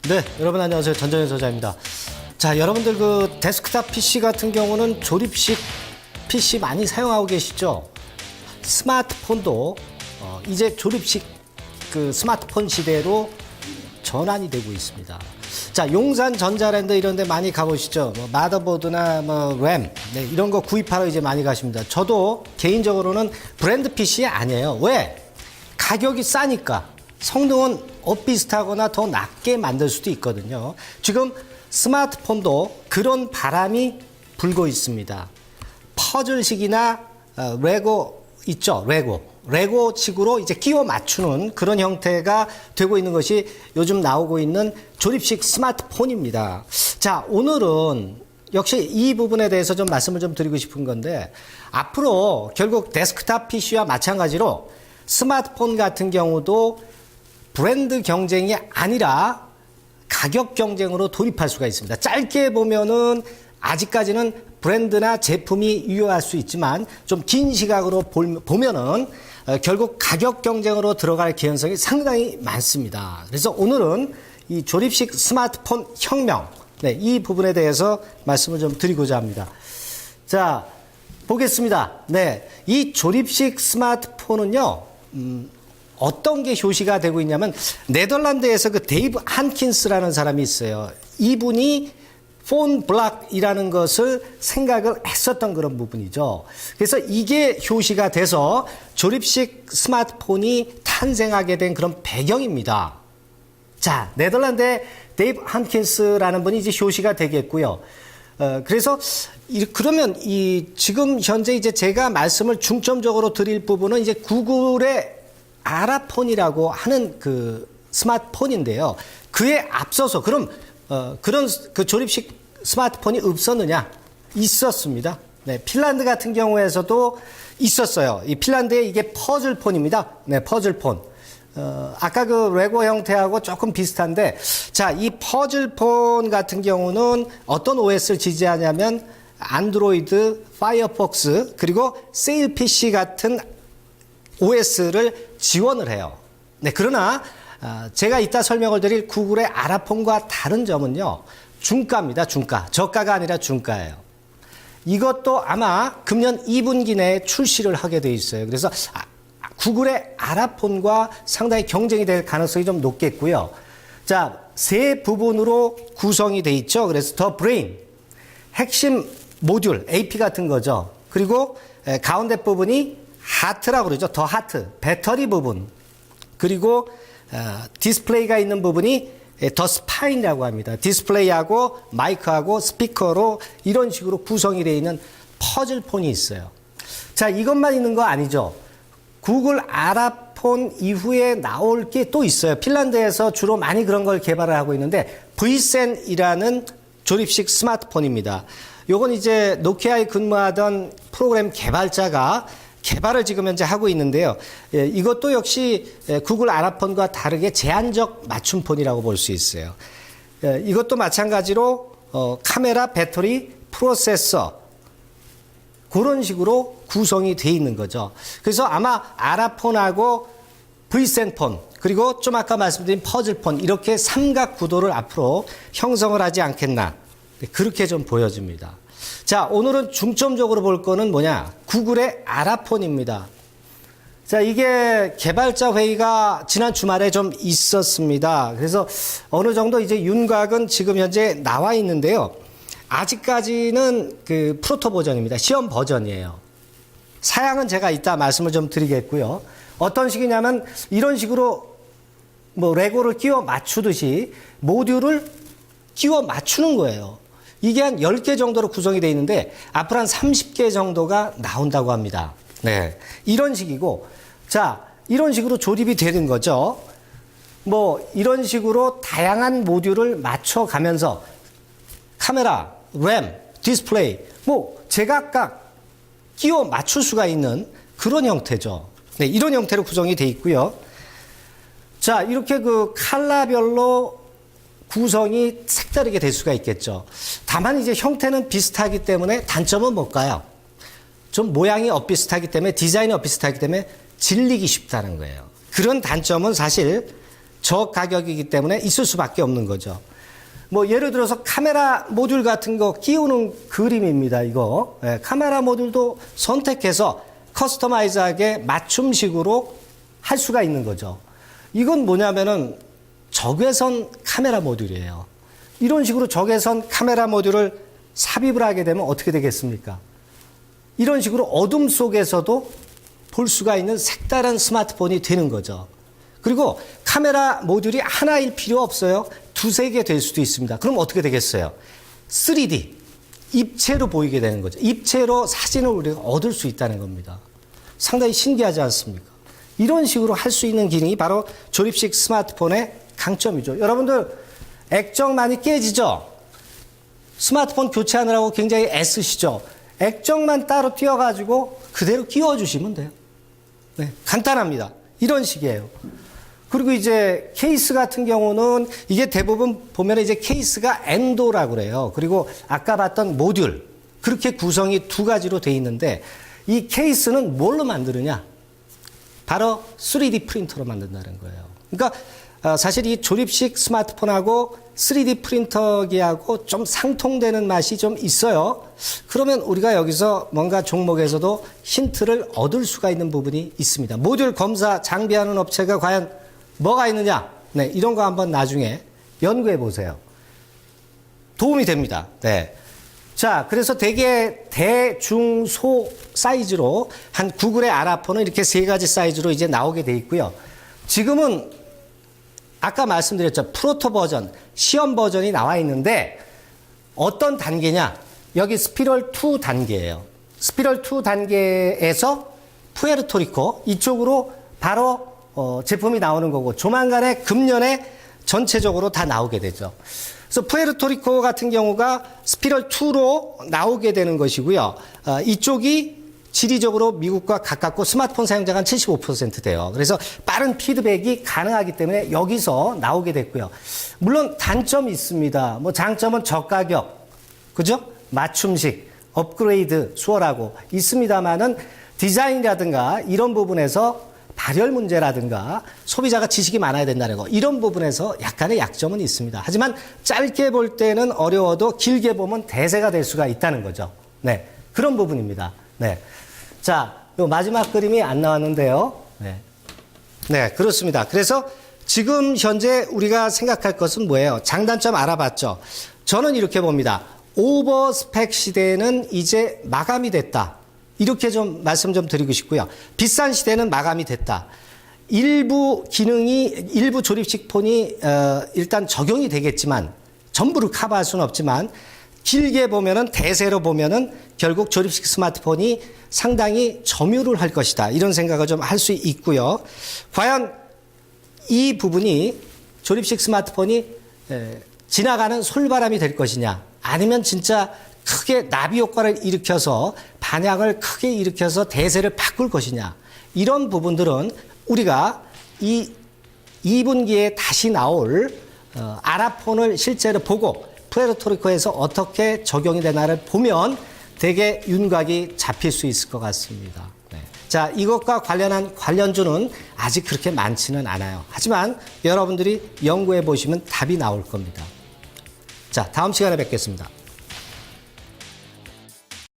네, 여러분 안녕하세요. 전정현 소장입니다. 자, 여러분들 그 데스크탑 PC 같은 경우는 조립식 PC 많이 사용하고 계시죠? 스마트폰도 이제 조립식 그 스마트폰 시대로 전환이 되고 있습니다. 자, 용산 전자랜드 이런 데 많이 가보시죠. 뭐 마더보드나 뭐 램, 네, 이런 거 구입하러 이제 많이 가십니다. 저도 개인적으로는 브랜드 PC 아니에요. 왜? 가격이 싸니까. 성능은 비슷하거나 더 낮게 만들 수도 있거든요. 지금 스마트폰도 그런 바람이 불고 있습니다. 퍼즐식이나 레고 있죠? 레고 식으로 이제 끼워 맞추는 그런 형태가 되고 있는 것이 요즘 나오고 있는 조립식 스마트폰입니다. 자, 오늘은 역시 이 부분에 대해서 좀 말씀을 좀 드리고 싶은 건데, 앞으로 결국 데스크탑 PC와 마찬가지로 스마트폰 같은 경우도 브랜드 경쟁이 아니라 가격 경쟁으로 돌입할 수가 있습니다. 짧게 보면은 아직까지는 브랜드나 제품이 유효할 수 있지만 좀 긴 시각으로 보면은 결국 가격 경쟁으로 들어갈 개연성이 상당히 많습니다. 그래서 오늘은 이 조립식 스마트폰 혁명, 네, 이 부분에 대해서 말씀을 좀 드리고자 합니다. 자, 보겠습니다. 네, 이 조립식 스마트폰은요, 어떤 게 효시가 되고 있냐면, 네덜란드에서 그 데이브 한킨스라는 사람이 있어요. 이분이 폰 블락이라는 것을 생각을 했었던 그런 부분이죠. 그래서 이게 효시가 돼서 조립식 스마트폰이 탄생하게 된 그런 배경입니다. 자, 네덜란드의 데이브 한킨스라는 분이 이제 효시가 되겠고요. 그래서 그러면 지금 현재 이제 제가 말씀을 중점적으로 드릴 부분은 이제 구글의 아라폰이라고 하는 그 스마트폰인데요. 그에 앞서서 그런 그 조립식 스마트폰이 없었느냐? 있었습니다. 네, 핀란드 같은 경우에서도 있었어요. 이 핀란드의 이게 퍼즐폰입니다. 네, 퍼즐폰. 아까 그 레고 형태하고 조금 비슷한데, 자, 이 퍼즐폰 같은 경우는 어떤 OS를 지지하냐면 안드로이드, 파이어폭스, 그리고 세일 PC 같은 OS를 지원을 해요. 네, 그러나 제가 이따 설명을 드릴 구글의 아라폰과 다른 점은요, 중가입니다. 중가. 저가가 아니라 중가예요. 이것도 아마 금년 2분기 내에 출시를 하게 돼 있어요. 그래서 구글의 아라폰과 상당히 경쟁이 될 가능성이 좀 높겠고요. 자, 세 부분으로 구성이 돼 있죠. 그래서 더 브레인, 핵심 모듈, AP 같은 거죠. 그리고 가운데 부분이 하트라고 그러죠. 더 하트, 배터리 부분. 그리고 디스플레이가 있는 부분이 더 스파인이라고 합니다. 디스플레이하고 마이크하고 스피커로 이런 식으로 구성이 되어 있는 퍼즐폰이 있어요. 자, 이것만 있는 거 아니죠. 구글 아라폰 이후에 나올 게 또 있어요. 핀란드에서 주로 많이 그런 걸 개발을 하고 있는데 브이센이라는 조립식 스마트폰입니다. 요건 이제 노키아에 근무하던 프로그램 개발자가 개발을 지금 현재 하고 있는데요. 이것도 역시 구글 아라폰과 다르게 제한적 맞춤폰이라고 볼 수 있어요. 이것도 마찬가지로 카메라, 배터리, 프로세서 그런 식으로 구성이 돼 있는 거죠. 그래서 아마 아라폰하고 브이센폰 그리고 좀 아까 말씀드린 퍼즐폰 이렇게 삼각 구도를 앞으로 형성을 하지 않겠나, 그렇게 좀 보여집니다. 자, 오늘은 중점적으로 볼 거는 뭐냐? 구글의 아라폰입니다. 자, 이게 개발자 회의가 지난 주말에 좀 있었습니다. 그래서 어느 정도 이제 윤곽은 지금 현재 나와 있는데요. 아직까지는 그 프로토 버전입니다. 시험 버전이에요. 사양은 제가 이따 말씀을 좀 드리겠고요. 어떤 식이냐면 이런 식으로 뭐 레고를 끼워 맞추듯이 모듈을 끼워 맞추는 거예요. 이게 한 10개 정도로 구성이 되어 있는데 앞으로 한 30개 정도가 나온다고 합니다. 네, 이런 식이고, 자, 이런 식으로 조립이 되는 거죠. 뭐 이런 식으로 다양한 모듈을 맞춰가면서 카메라, 램, 디스플레이 뭐 제각각 끼워 맞출 수가 있는 그런 형태죠. 네, 이런 형태로 구성이 되어 있고요. 자, 이렇게 그 컬러별로 구성이 색다르게 될 수가 있겠죠. 다만 이제 형태는 비슷하기 때문에 단점은 뭘까요? 좀 모양이 엇비슷하기 때문에, 디자인이 엇비슷하기 때문에 질리기 쉽다는 거예요. 그런 단점은 사실 저가격이기 때문에 있을 수밖에 없는 거죠. 뭐 예를 들어서 카메라 모듈 같은 거 끼우는 그림입니다. 이거 카메라 모듈도 선택해서 커스터마이즈하게 맞춤식으로 할 수가 있는 거죠. 이건 뭐냐면은 적외선 카메라 모듈이에요. 이런 식으로 적외선 카메라 모듈을 삽입을 하게 되면 어떻게 되겠습니까? 이런 식으로 어둠 속에서도 볼 수가 있는 색다른 스마트폰이 되는 거죠. 그리고 카메라 모듈이 하나일 필요 없어요. 두세 개 될 수도 있습니다. 그럼 어떻게 되겠어요? 3D, 입체로 보이게 되는 거죠. 입체로 사진을 우리가 얻을 수 있다는 겁니다. 상당히 신기하지 않습니까? 이런 식으로 할 수 있는 기능이 바로 조립식 스마트폰의 강점이죠. 여러분들 액정 많이 깨지죠? 스마트폰 교체하느라고 굉장히 애쓰시죠? 액정만 따로 띄워가지고 그대로 끼워주시면 돼요. 네, 간단합니다. 이런 식이에요. 그리고 이제 케이스 같은 경우는 이게 대부분 보면 이제 케이스가 엔도라고 그래요. 그리고 아까 봤던 모듈, 그렇게 구성이 두 가지로 돼 있는데 이 케이스는 뭘로 만드느냐? 바로 3D 프린터로 만든다는 거예요. 그러니까 사실 이 조립식 스마트폰하고 3D 프린터기하고 좀 상통되는 맛이 좀 있어요. 그러면 우리가 여기서 뭔가 종목에서도 힌트를 얻을 수가 있는 부분이 있습니다. 모듈 검사 장비하는 업체가 과연 뭐가 있느냐? 네, 이런 거 한번 나중에 연구해 보세요. 도움이 됩니다. 네. 자, 그래서 되게 대중소 사이즈로 한 구글의 아라폰은 이렇게 세 가지 사이즈로 이제 나오게 돼 있고요. 지금은 아까 말씀드렸죠. 프로토 버전, 시험 버전이 나와 있는데 어떤 단계냐? 여기 스피럴 2 단계예요. 스피럴 2 단계에서 푸에르토리코 이쪽으로 바로 제품이 나오는 거고 조만간에 금년에 전체적으로 다 나오게 되죠. 그래서 푸에르토리코 같은 경우가 스피럴 2로 나오게 되는 것이고요. 이쪽이 지리적으로 미국과 가깝고 스마트폰 사용자가 한 75% 돼요. 그래서 빠른 피드백이 가능하기 때문에 여기서 나오게 됐고요. 물론 단점이 있습니다. 뭐 장점은 저가격, 그죠? 맞춤식, 업그레이드 수월하고 있습니다만은 디자인이라든가 이런 부분에서 발열 문제라든가 소비자가 지식이 많아야 된다는 거 이런 부분에서 약간의 약점은 있습니다. 하지만 짧게 볼 때는 어려워도 길게 보면 대세가 될 수가 있다는 거죠. 네, 그런 부분입니다. 네, 자, 요 마지막 그림이 안 나왔는데요. 네, 그렇습니다. 그래서 지금 현재 우리가 생각할 것은 뭐예요? 장단점 알아봤죠. 저는 이렇게 봅니다. 오버 스펙 시대는 이제 마감이 됐다. 이렇게 좀 말씀 좀 드리고 싶고요. 비싼 시대는 마감이 됐다. 일부 기능이, 일부 조립식 폰이 일단 적용이 되겠지만 전부를 커버할 수는 없지만 길게 보면은 대세로 보면은 결국 조립식 스마트폰이 상당히 점유를 할 것이다. 이런 생각을 좀 할 수 있고요. 과연 이 부분이 조립식 스마트폰이 지나가는 솔바람이 될 것이냐 아니면 진짜 크게 나비 효과를 일으켜서 반향을 크게 일으켜서 대세를 바꿀 것이냐 이런 부분들은 우리가 이 2분기에 다시 나올 아라폰을 실제로 보고 푸에르토리코에서 어떻게 적용이 되나를 보면 되게 윤곽이 잡힐 수 있을 것 같습니다. 네. 자, 이것과 관련한 관련주는 아직 그렇게 많지는 않아요. 하지만 여러분들이 연구해 보시면 답이 나올 겁니다. 자, 다음 시간에 뵙겠습니다.